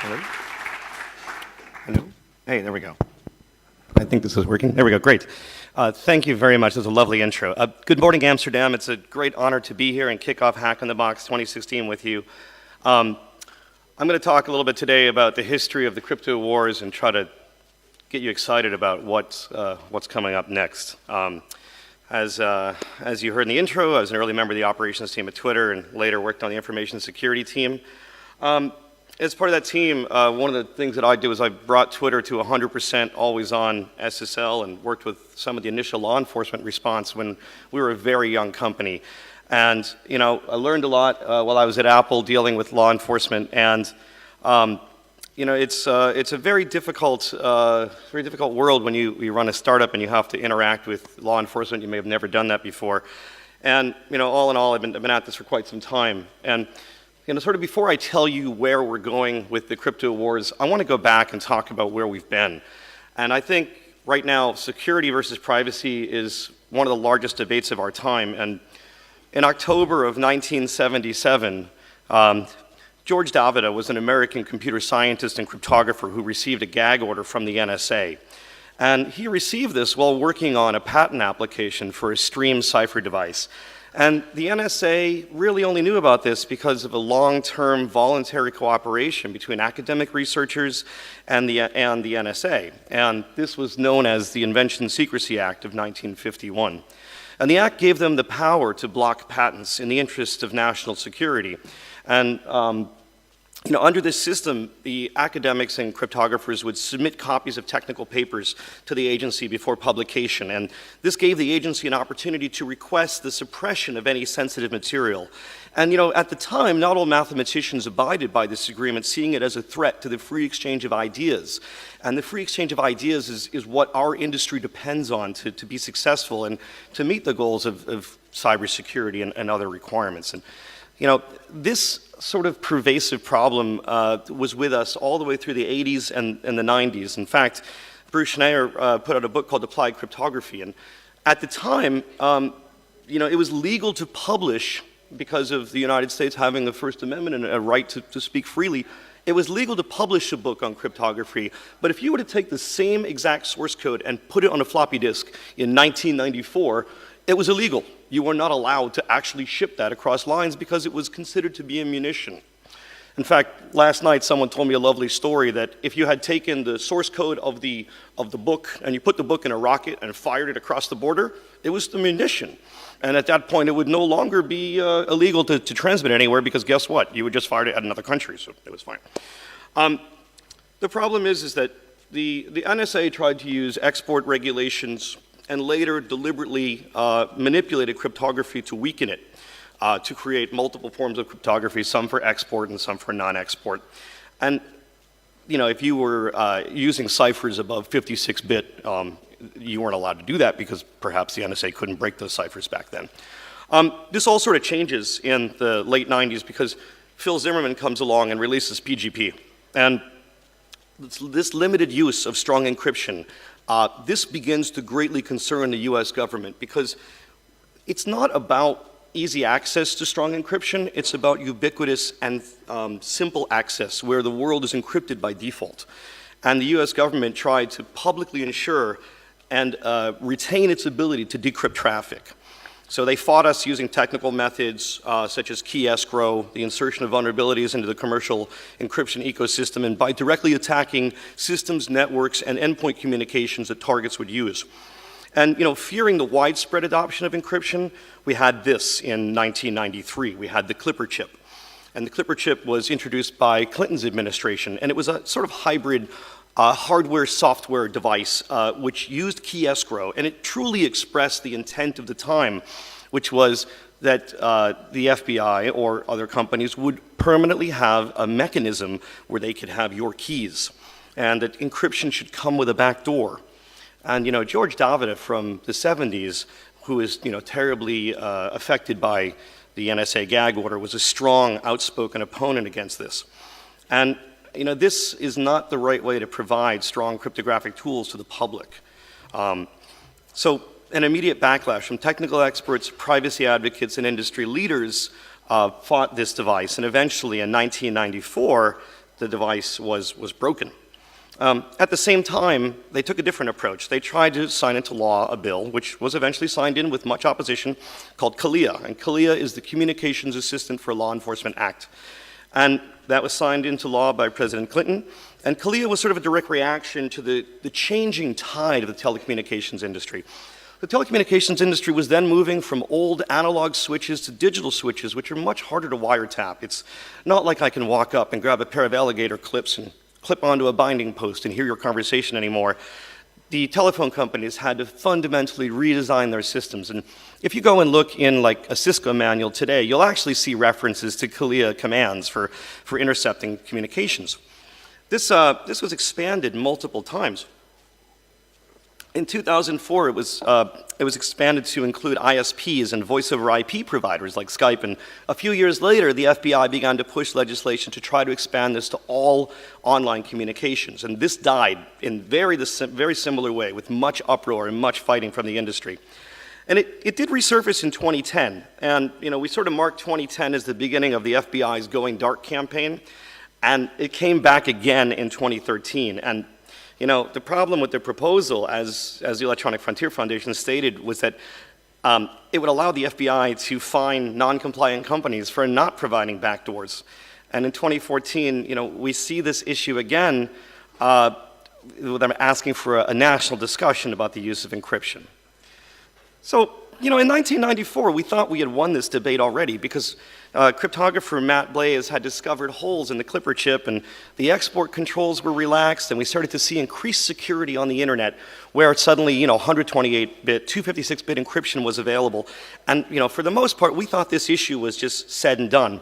Hello? Hello? Hey, there we go. I think this is working. There we go, great. Thank you very much. That was a lovely intro. Good morning, Amsterdam. It's a great honor to be here and kick off Hack in the Box 2016 with you. I'm going to talk a little bit today about the history of the crypto wars and try to get you excited about what's coming up next. As you heard in the intro, I was an early member of the operations team at Twitter and later worked on the information security team. As part of that team, one of the things that I do is I brought Twitter to 100% always-on SSL and worked with some of the initial law enforcement response when we were a very young company. And I learned a lot while I was at Apple dealing with law enforcement. And it's a very difficult world when you run a startup and you have to interact with law enforcement. You may have never done that before. And all in all, I've been at this for quite some time. And sort of before I tell you where we're going with the crypto wars, I want to go back and talk about where we've been. And I think right now, security versus privacy is one of the largest debates of our time. And in October of 1977, George Davida was an American computer scientist and cryptographer who received a gag order from the NSA. And he received this while working on a patent application for a stream cipher device. And the NSA really only knew about this because of a long-term voluntary cooperation between academic researchers and the NSA. And this was known as the Invention Secrecy Act of 1951. And the act gave them the power to block patents in the interest of national security. And under this system, the academics and cryptographers would submit copies of technical papers to the agency before publication, and this gave the agency an opportunity to request the suppression of any sensitive material. And at the time, not all mathematicians abided by this agreement, seeing it as a threat to the free exchange of ideas. And the free exchange of ideas is what our industry depends on to be successful and to meet the goals of cybersecurity and other requirements. And this sort of pervasive problem was with us all the way through the 80s and the 90s. In fact, Bruce Schneier put out a book called Applied Cryptography. And at the time, it was legal to publish because of the United States having the First Amendment and a right to speak freely. It was legal to publish a book on cryptography. But if you were to take the same exact source code and put it on a floppy disk in 1994, it was illegal. You were not allowed to actually ship that across lines because it was considered to be ammunition. In fact, last night someone told me a lovely story that if you had taken the source code of the book and you put the book in a rocket and fired it across the border, it was ammunition. And at that point, it would no longer be illegal to transmit anywhere because guess what? You would just fire it at another country, so it was fine. The problem is that the NSA tried to use export regulations and later deliberately manipulated cryptography to weaken it, to create multiple forms of cryptography, some for export and some for non-export. And if you were using ciphers above 56-bit, you weren't allowed to do that because perhaps the NSA couldn't break those ciphers back then. This all sort of changes in the late 90s because Phil Zimmermann comes along and releases PGP. And this limited use of strong encryption, this begins to greatly concern the US government because it's not about easy access to strong encryption, it's about ubiquitous and simple access where the world is encrypted by default. And the US government tried to publicly ensure and retain its ability to decrypt traffic. So they fought us using technical methods such as key escrow, the insertion of vulnerabilities into the commercial encryption ecosystem, and by directly attacking systems, networks, and endpoint communications that targets would use. And fearing the widespread adoption of encryption, we had this in 1993. We had the Clipper chip. And the Clipper chip was introduced by Clinton's administration, and it was a sort of hybrid hardware-software device which used key escrow, and it truly expressed the intent of the time, which was that the FBI or other companies would permanently have a mechanism where they could have your keys, and that encryption should come with a back door. And George Davida from the 70s, who is terribly affected by the NSA gag order, was a strong, outspoken opponent against this. And this is not the right way to provide strong cryptographic tools to the public. So an immediate backlash from technical experts, privacy advocates, and industry leaders fought this device. And eventually in 1994, the device was broken. At the same time, they took a different approach. They tried to sign into law a bill, which was eventually signed in with much opposition, called KEYNOTE. And KEYNOTE is the Communications Assistant for Law Enforcement Act. And that was signed into law by President Clinton. And KEYNOTE was sort of a direct reaction to the changing tide of the telecommunications industry. The telecommunications industry was then moving from old analog switches to digital switches, which are much harder to wiretap. It's not like I can walk up and grab a pair of alligator clips and clip onto a binding post and hear your conversation anymore. The telephone companies had to fundamentally redesign their systems. And if you go and look in like a Cisco manual today, you'll actually see references to KEYNOTE commands for intercepting communications. This was expanded multiple times. In 2004, it was expanded to include ISPs and voice-over IP providers like Skype, and a few years later, the FBI began to push legislation to try to expand this to all online communications, and this died in very similar way, with much uproar and much fighting from the industry. And it did resurface in 2010, and we sort of marked 2010 as the beginning of the FBI's Going Dark campaign, and it came back again in 2013, and the problem with the proposal, as the Electronic Frontier Foundation stated, was that it would allow the FBI to fine non-compliant companies for not providing backdoors. And in 2014, we see this issue again, with them asking for a national discussion about the use of encryption. So, in 1994, we thought we had won this debate already because cryptographer Matt Blaze had discovered holes in the Clipper chip, and the export controls were relaxed, and we started to see increased security on the internet, where suddenly, 128-bit, 256-bit encryption was available. And, for the most part, we thought this issue was just said and done.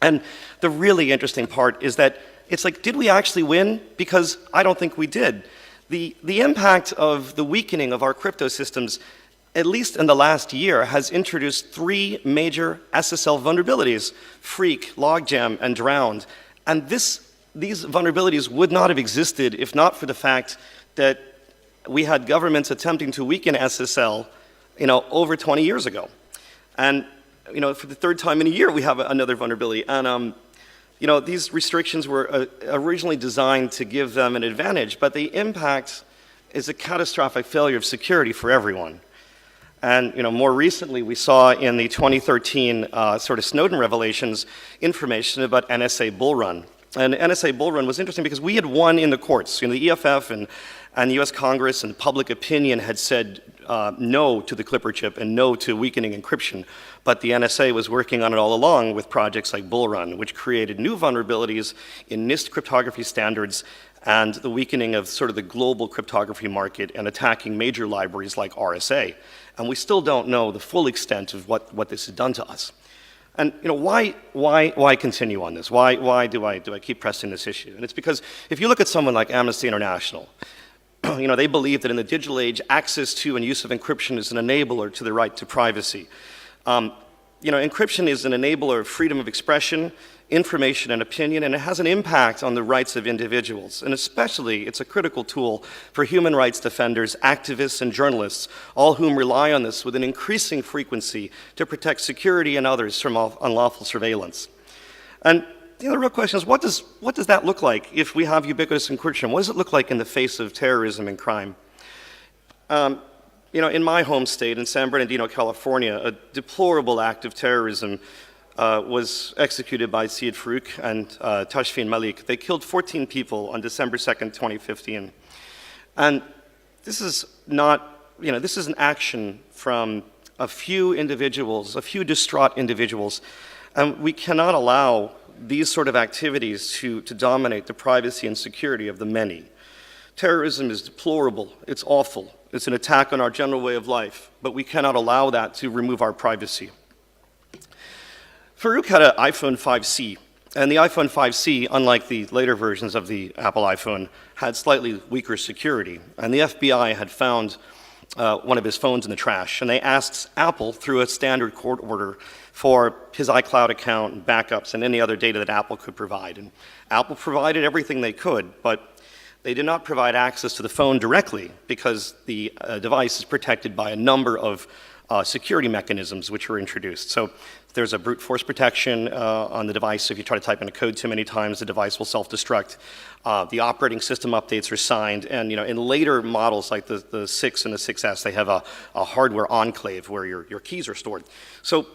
And the really interesting part is that it's like, did we actually win? Because I don't think we did. The impact of the weakening of our crypto systems, at least in the last year, has introduced 3 major SSL vulnerabilities: Freak, Logjam, and Drowned. And these vulnerabilities would not have existed if not for the fact that we had governments attempting to weaken SSL, over 20 years ago. And, for the third time in a year, we have another vulnerability. And, these restrictions were originally designed to give them an advantage, but the impact is a catastrophic failure of security for everyone. And more recently, we saw in the 2013 sort of Snowden revelations information about NSA Bull Run. And NSA Bull Run was interesting because we had won in the courts. The EFF and the US Congress and public opinion had said no to the Clipper chip and no to weakening encryption. But the NSA was working on it all along with projects like Bull Run, which created new vulnerabilities in NIST cryptography standards and the weakening of sort of the global cryptography market and attacking major libraries like RSA. And we still don't know the full extent of what this has done to us. And why continue on this? Why do I keep pressing this issue? And it's because if you look at someone like Amnesty International, they believe that in the digital age, access to and use of encryption is an enabler to the right to privacy. Encryption is an enabler of freedom of expression, information, and opinion, and it has an impact on the rights of individuals. And especially, it's a critical tool for human rights defenders, activists, and journalists, all whom rely on this with an increasing frequency to protect security and others from unlawful surveillance. And the real question is, what does that look like if we have ubiquitous encryption? What does it look like in the face of terrorism and crime? In my home state, in San Bernardino, California, a deplorable act of terrorism was executed by Syed Farouk and Tashfeen Malik. They killed 14 people on December 2nd, 2015. And this is not, this is an action from a few individuals, a few distraught individuals. And we cannot allow these sort of activities to dominate the privacy and security of the many. Terrorism is deplorable, it's awful, it's an attack on our general way of life, but we cannot allow that to remove our privacy. Farouk had an iPhone 5C, and the iPhone 5C, unlike the later versions of the Apple iPhone, had slightly weaker security. And the FBI had found one of his phones in the trash, and they asked Apple, through a standard court order, for his iCloud account and backups and any other data that Apple could provide. And Apple provided everything they could, but they did not provide access to the phone directly because the device is protected by a number of security mechanisms which were introduced. So there's a brute force protection on the device. If you try to type in a code too many times, the device will self-destruct. The operating system updates are signed, and in later models like the 6 and the 6S, they have a hardware enclave where your keys are stored. So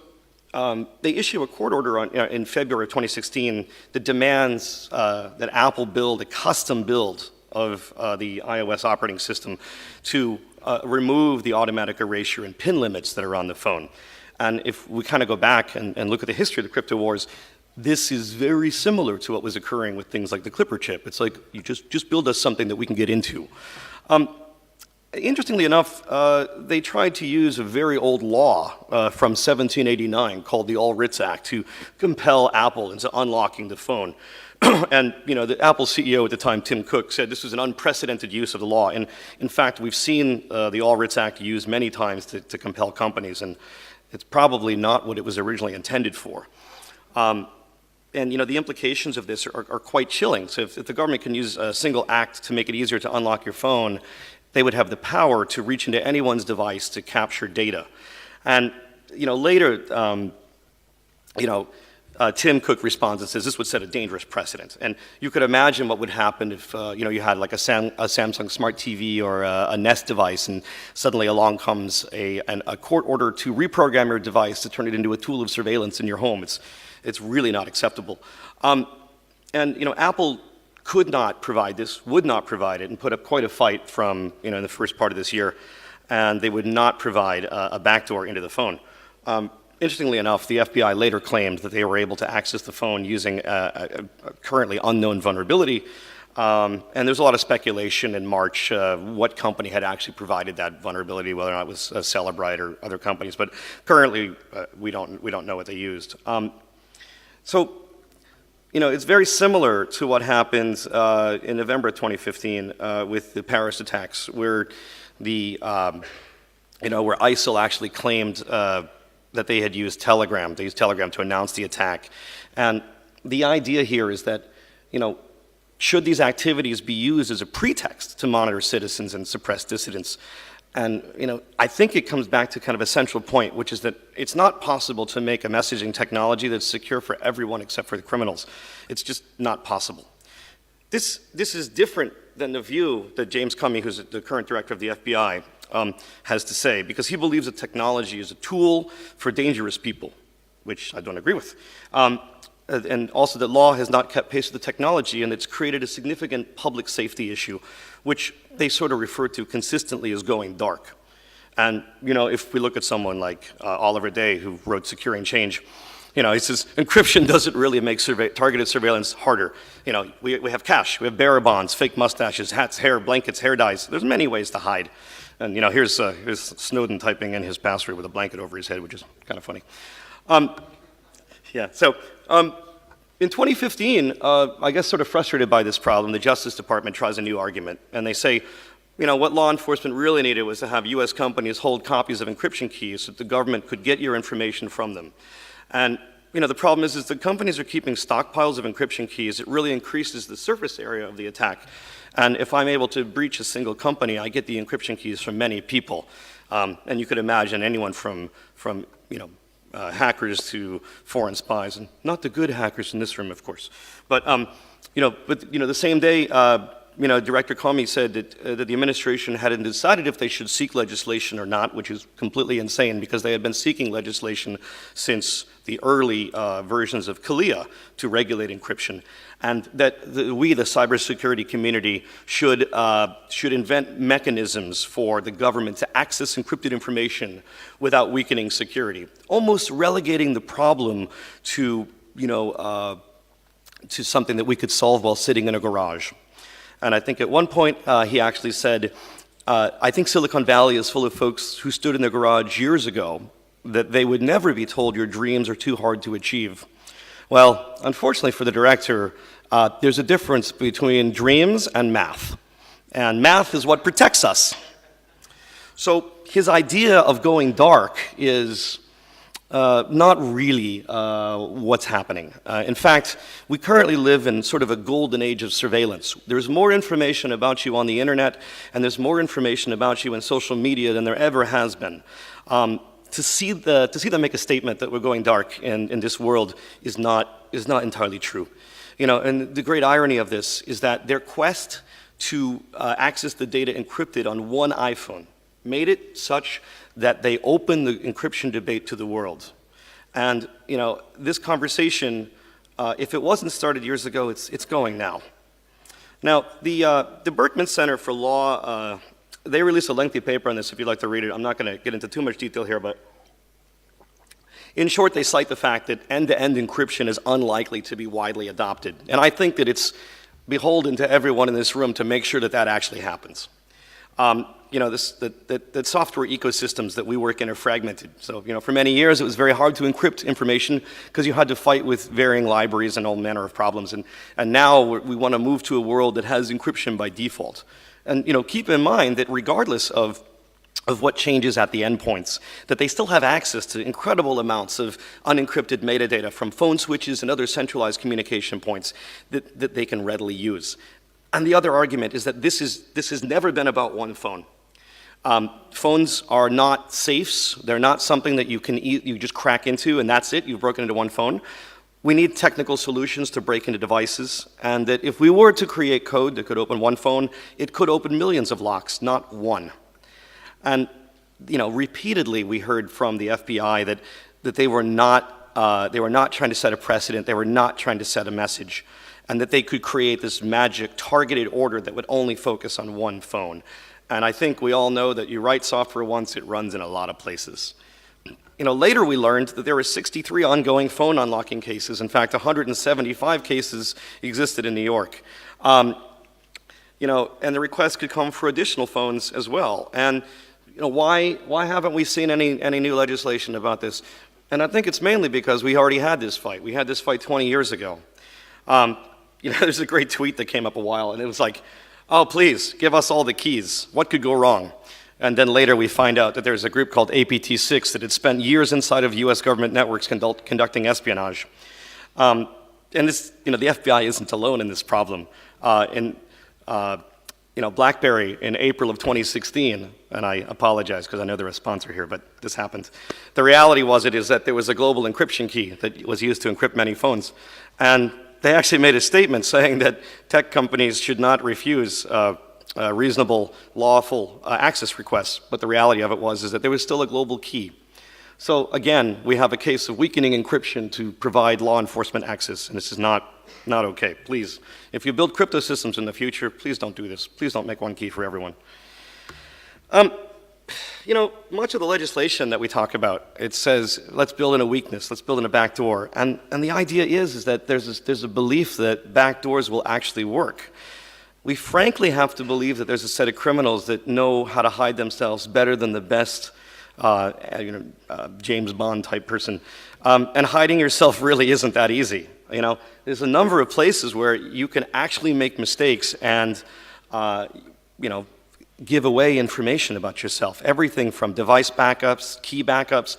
they issue a court order in February of 2016 that demands that Apple build a custom build of the iOS operating system to remove the automatic erasure and pin limits that are on the phone. And if we kind of go back and look at the history of the crypto wars, this is very similar to what was occurring with things like the Clipper chip. It's like, you just build us something that we can get into. Interestingly enough, they tried to use a very old law from 1789 called the All Writs Act to compel Apple into unlocking the phone. And the Apple CEO at the time, Tim Cook, said this was an unprecedented use of the law. And in fact, we've seen the All Writs Act used many times to compel companies, and it's probably not what it was originally intended for. And the implications of this are quite chilling. So if the government can use a single act to make it easier to unlock your phone, they would have the power to reach into anyone's device to capture data. And later, Tim Cook responds and says this would set a dangerous precedent. And you could imagine what would happen if you had like a Samsung Smart TV or a Nest device, and suddenly along comes a court order to reprogram your device to turn it into a tool of surveillance in your home. It's really not acceptable. Apple could not provide this, would not provide it, and put up quite a fight from in the first part of this year, and they would not provide a backdoor into the phone. Interestingly enough, the FBI later claimed that they were able to access the phone using a currently unknown vulnerability. And there's a lot of speculation in March what company had actually provided that vulnerability, whether or not it was Celebrite or other companies. But currently, we don't know what they used. It's very similar to what happened in November of 2015 with the Paris attacks, where where ISIL actually claimed that they had used Telegram. They used Telegram to announce the attack. And the idea here is that, should these activities be used as a pretext to monitor citizens and suppress dissidents? And, I think it comes back to kind of a central point, which is that it's not possible to make a messaging technology that's secure for everyone except for the criminals. It's just not possible. This is different than the view that James Comey, who's the current director of the FBI, has to say, because he believes that technology is a tool for dangerous people, which I don't agree with. And also that law has not kept pace with the technology, and it's created a significant public safety issue, which they sort of refer to consistently as going dark. And, if we look at someone like Oliver Day, who wrote Securing Change, he says, encryption doesn't really make targeted surveillance harder. We have cash, we have bearer bonds, fake mustaches, hats, hair, blankets, hair dyes. There's many ways to hide. And here's Snowden typing in his password with a blanket over his head, which is kind of funny. In 2015, I guess sort of frustrated by this problem, the Justice Department tries a new argument, and they say, what law enforcement really needed was to have US companies hold copies of encryption keys so that the government could get your information from them. And the problem is the companies are keeping stockpiles of encryption keys. It really increases the surface area of the attack. And if I'm able to breach a single company, I get the encryption keys from many people. And you could imagine anyone from hackers to foreign spies, and not the good hackers in this room, of course. But the same day, Director Comey said that the administration hadn't decided if they should seek legislation or not, which is completely insane because they had been seeking legislation since the early versions of CALIA to regulate encryption, and that we, the cybersecurity community, should invent mechanisms for the government to access encrypted information without weakening security, almost relegating the problem to something that we could solve while sitting in a garage. And I think at one point he actually said, I think Silicon Valley is full of folks who stood in their garage years ago that they would never be told your dreams are too hard to achieve. Well, unfortunately for the director, there's a difference between dreams and math. And math is what protects us. So his idea of going dark is not really what's happening. In fact, we currently live in sort of a golden age of surveillance. There's more information about you on the internet, and there's more information about you in social media than there ever has been. to see them make a statement that we're going dark in this world is not entirely true. You know, and the great irony of this is that their quest to access the data encrypted on one iPhone made it such that they opened the encryption debate to the world. And you know, this conversation, if it wasn't started years ago, it's going now. Now, the Berkman Center for Law, they released a lengthy paper on this if you'd like to read it. I'm not going to get into too much detail here, but in short, they cite the fact that end-to-end encryption is unlikely to be widely adopted. And I think that it's beholden to everyone in this room to make sure that that actually happens. You know, that software ecosystems that we work in are fragmented. So, you know, for many years it was very hard to encrypt information because you had to fight with varying libraries and all manner of problems. And now we want to move to a world that has encryption by default. And, you know, keep in mind that regardless of what changes at the endpoints, that they still have access to incredible amounts of unencrypted metadata from phone switches and other centralized communication points that they can readily use. And the other argument is that this has never been about one phone. Phones are not safes. They're not something that you just crack into and that's it, you've broken into one phone. We need technical solutions to break into devices, and that if we were to create code that could open one phone, it could open millions of locks, not one. And you know, repeatedly we heard from the FBI that they were not trying to set a precedent, they were not trying to set a message, and that they could create this magic targeted order that would only focus on one phone. And I think we all know that you write software once, it runs in a lot of places. You know, later we learned that there were 63 ongoing phone unlocking cases. In fact, 175 cases existed in New York. You know, and the request could come for additional phones as well. And you know, why haven't we seen any new legislation about this? And I think it's mainly because we already had this fight. We had this fight 20 years ago. You know, there's a great tweet that came up a while, and it was like, oh, please, give us all the keys. What could go wrong? And then later we find out that there's a group called APT6 that had spent years inside of US government networks conducting espionage. And this, you know, the FBI isn't alone in this problem. You know, BlackBerry in April of 2016, and I apologize because I know they're a sponsor here, but this happened. The reality is that there was a global encryption key that was used to encrypt many phones. And they actually made a statement saying that tech companies should not refuse reasonable, lawful access requests. But the reality of it is that there was still a global key. So again, we have a case of weakening encryption to provide law enforcement access, and this is not okay. Please, if you build crypto systems in the future, please don't do this. Please don't make one key for everyone. You know, much of the legislation that we talk about, it says, let's build in a weakness, let's build in a backdoor. And the idea is that there's a belief that backdoors will actually work. We frankly have to believe that there's a set of criminals that know how to hide themselves better than the best James Bond type person. And hiding yourself really isn't that easy. You know, there's a number of places where you can actually make mistakes and, you know, give away information about yourself. Everything from device backups, key backups.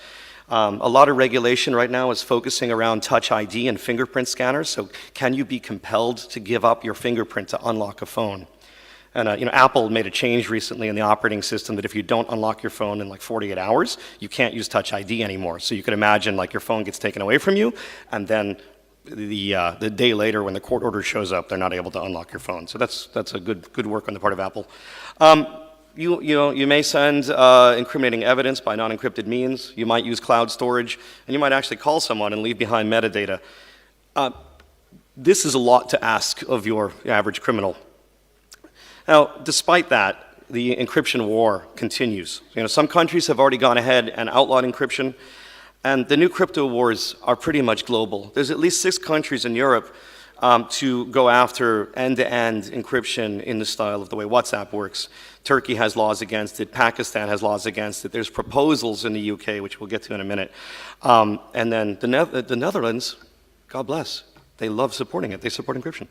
A lot of regulation right now is focusing around Touch ID and fingerprint scanners. So can you be compelled to give up your fingerprint to unlock a phone? And you know, Apple made a change recently in the operating system that if you don't unlock your phone in like 48 hours, you can't use Touch ID anymore. So you could imagine like your phone gets taken away from you, and then the day later when the court order shows up, they're not able to unlock your phone. So that's a good work on the part of Apple. You may send incriminating evidence by non-encrypted means. You might use cloud storage, and you might actually call someone and leave behind metadata. This is a lot to ask of your average criminal. Now, despite that, the encryption war continues. You know, some countries have already gone ahead and outlawed encryption, and the new crypto wars are pretty much global. There's at least 6 countries in Europe to go after end-to-end encryption in the style of the way WhatsApp works. Turkey has laws against it. Pakistan has laws against it. There's proposals in the UK, which we'll get to in a minute. And then the Netherlands, God bless, they love supporting it. They support encryption.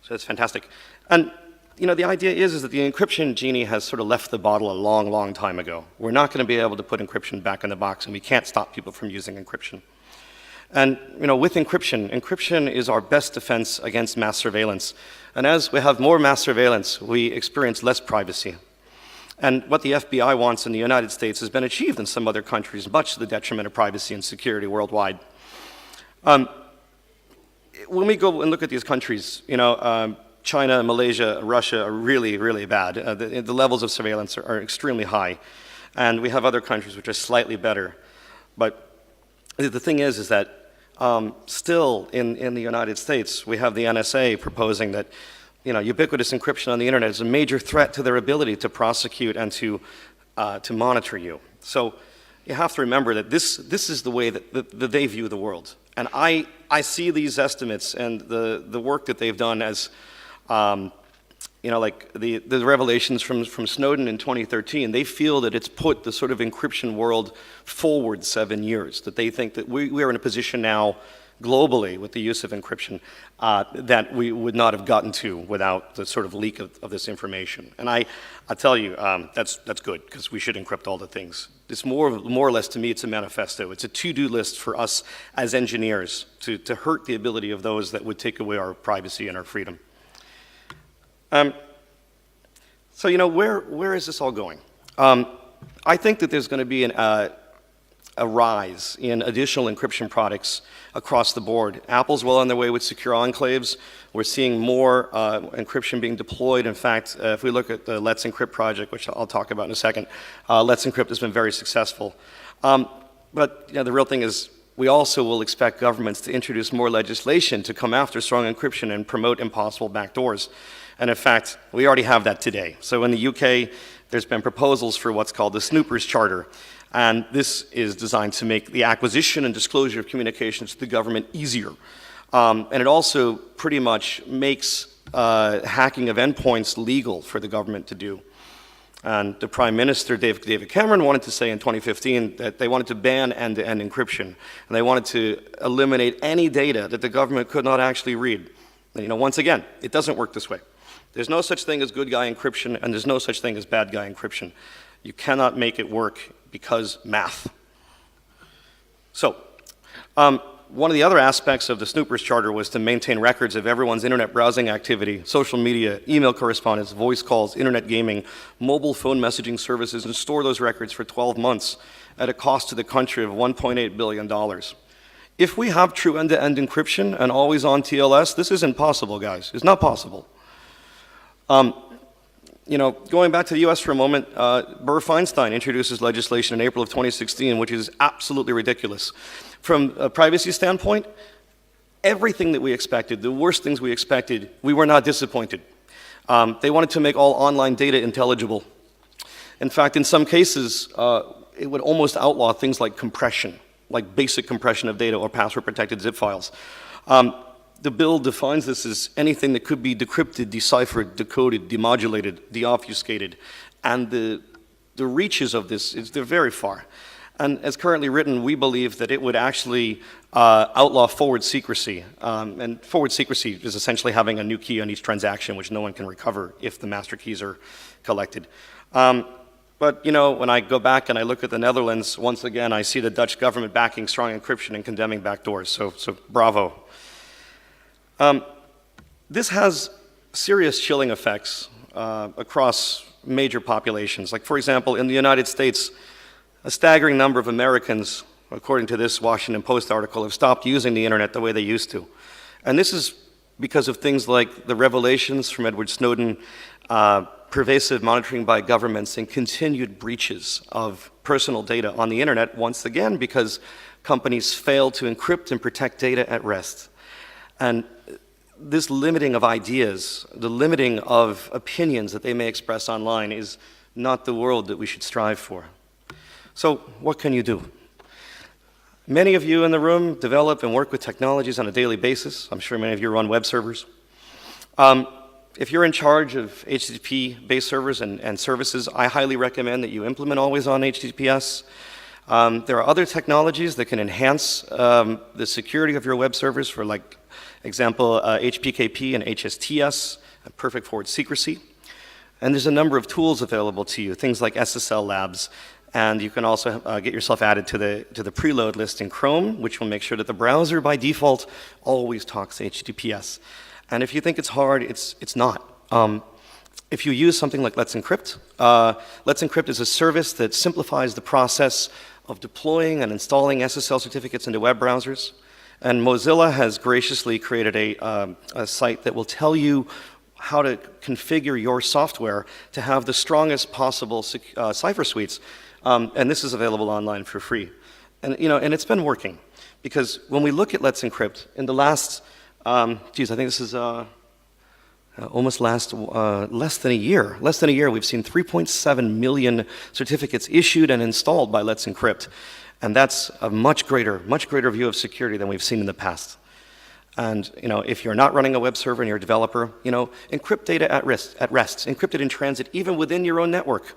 So that's fantastic. And you know, the idea is that the encryption genie has sort of left the bottle a long, long time ago. We're not going to be able to put encryption back in the box, and we can't stop people from using encryption. And you know, with encryption is our best defense against mass surveillance. And as we have more mass surveillance, we experience less privacy. And what the FBI wants in the United States has been achieved in some other countries, much to the detriment of privacy and security worldwide. When we go and look at these countries, China, Malaysia, Russia are really, really bad. The levels of surveillance are extremely high. And we have other countries which are slightly better. But the thing is that still in the United States, we have the NSA proposing that ubiquitous encryption on the internet is a major threat to their ability to prosecute and to monitor you. So you have to remember that this is the way that they view the world. And I see these estimates and the work that they've done as, like the revelations from Snowden in 2013, they feel that it's put the sort of encryption world forward 7 years, that they think that we are in a position now globally with the use of encryption that we would not have gotten to without the sort of leak of this information. And I tell you, that's good, because we should encrypt all the things. It's more or less, to me, it's a manifesto. It's a to-do list for us as engineers to hurt the ability of those that would take away our privacy and our freedom. So, where is this all going? I think that there's going to be a rise in additional encryption products across the board. Apple's well on their way with secure enclaves. We're seeing more encryption being deployed. In fact, if we look at the Let's Encrypt project, which I'll talk about in a second, Let's Encrypt has been very successful. But the real thing is we also will expect governments to introduce more legislation to come after strong encryption and promote impossible backdoors. And in fact, we already have that today. So in the UK, there's been proposals for what's called the Snoopers Charter. And this is designed to make the acquisition and disclosure of communications to the government easier. And it also pretty much makes hacking of endpoints legal for the government to do. And the Prime Minister, David Cameron, wanted to say in 2015 that they wanted to ban end-to-end encryption. And they wanted to eliminate any data that the government could not actually read. And, once again, it doesn't work this way. There's no such thing as good guy encryption, and there's no such thing as bad guy encryption. You cannot make it work because math. So, one of the other aspects of the Snoopers Charter was to maintain records of everyone's internet browsing activity, social media, email correspondence, voice calls, internet gaming, mobile phone messaging services, and store those records for 12 months at a cost to the country of $1.8 billion. If we have true end-to-end encryption and always-on TLS, this isn't possible, guys. It's not possible. Going back to the US for a moment, Burr Feinstein introduces legislation in April of 2016, which is absolutely ridiculous. From a privacy standpoint, everything that we expected, the worst things we expected, we were not disappointed. They wanted to make all online data intelligible. In fact, in some cases, it would almost outlaw things like compression, like basic compression of data or password-protected zip files. The bill defines this as anything that could be decrypted, deciphered, decoded, demodulated, deobfuscated, and the reaches of this, they're very far. And as currently written, we believe that it would actually outlaw forward secrecy. And forward secrecy is essentially having a new key on each transaction, which no one can recover if the master keys are collected. But when I go back and I look at the Netherlands, once again, I see the Dutch government backing strong encryption and condemning backdoors. So bravo. This has serious chilling effects across major populations. Like, for example, in the United States, a staggering number of Americans, according to this Washington Post article, have stopped using the internet the way they used to. And this is because of things like the revelations from Edward Snowden, pervasive monitoring by governments, and continued breaches of personal data on the internet, once again, because companies fail to encrypt and protect data at rest. And this limiting of ideas, the limiting of opinions that they may express online is not the world that we should strive for. So what can you do? Many of you in the room develop and work with technologies on a daily basis. I'm sure many of you run web servers. If you're in charge of HTTP-based servers and services, I highly recommend that you implement always-on HTTPS. There are other technologies that can enhance the security of your web servers, for like example, HPKP and HSTS, perfect forward secrecy. And there's a number of tools available to you, things like SSL labs. And you can also get yourself added to the preload list in Chrome, which will make sure that the browser by default always talks HTTPS. And if you think it's hard, it's not. if you use something like Let's Encrypt, Let's Encrypt is a service that simplifies the process of deploying and installing SSL certificates into web browsers. And Mozilla has graciously created a site that will tell you how to configure your software to have the strongest possible cipher suites. And this is available online for free. And, and it's been working. Because when we look at Let's Encrypt, in the last, I think this is less than a year. Less than a year, we've seen 3.7 million certificates issued and installed by Let's Encrypt. And that's a much greater view of security than we've seen in the past. And if you're not running a web server and you're a developer, encrypt data at rest, encrypt it in transit, even within your own network.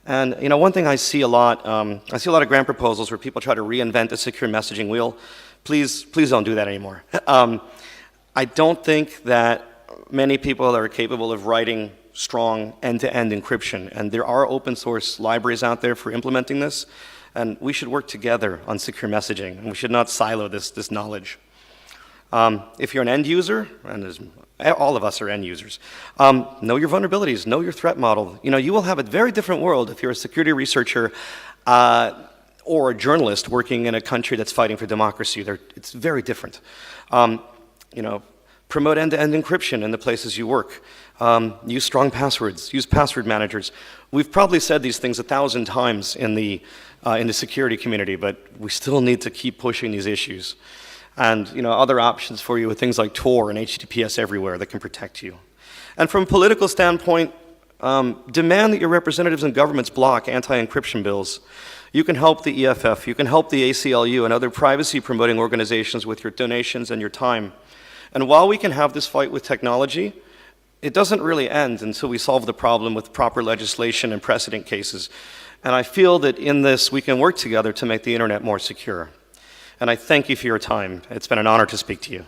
And one thing I see a lot, of grant proposals where people try to reinvent the secure messaging wheel. Please don't do that anymore. I don't think that many people are capable of writing strong end-to-end encryption, and there are open source libraries out there for implementing this, and we should work together on secure messaging, and we should not silo this knowledge. If you're an end user, and all of us are end users, know your vulnerabilities, know your threat model. You will have a very different world if you're a security researcher or a journalist working in a country that's fighting for democracy. It's very different. Promote end-to-end encryption in the places you work. Use strong passwords, use password managers. We've probably said these things 1,000 times in the security community, but we still need to keep pushing these issues. And other options for you with things like Tor and HTTPS everywhere that can protect you. And from a political standpoint, demand that your representatives and governments block anti-encryption bills. You can help the EFF, you can help the ACLU and other privacy-promoting organizations with your donations and your time. And while we can have this fight with technology, it doesn't really end until we solve the problem with proper legislation and precedent cases. And I feel that in this, we can work together to make the internet more secure. And I thank you for your time. It's been an honor to speak to you.